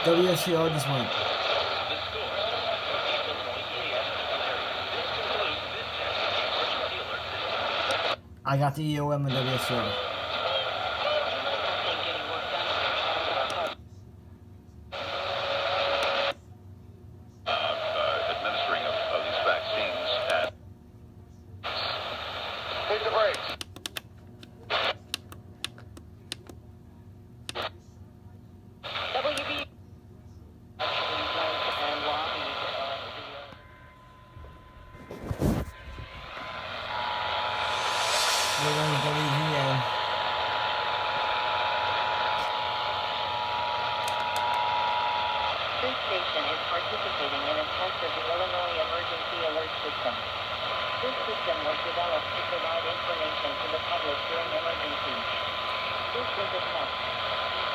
WSCR just went. I got the EOM and WSCR. Administering of these vaccines at... Take the brakes. WB. And lobbied We're going to WVN. This station is participating in a test of the Illinois Emergency Alert System. This system was developed to provide information to the public during emergencies. This is a test.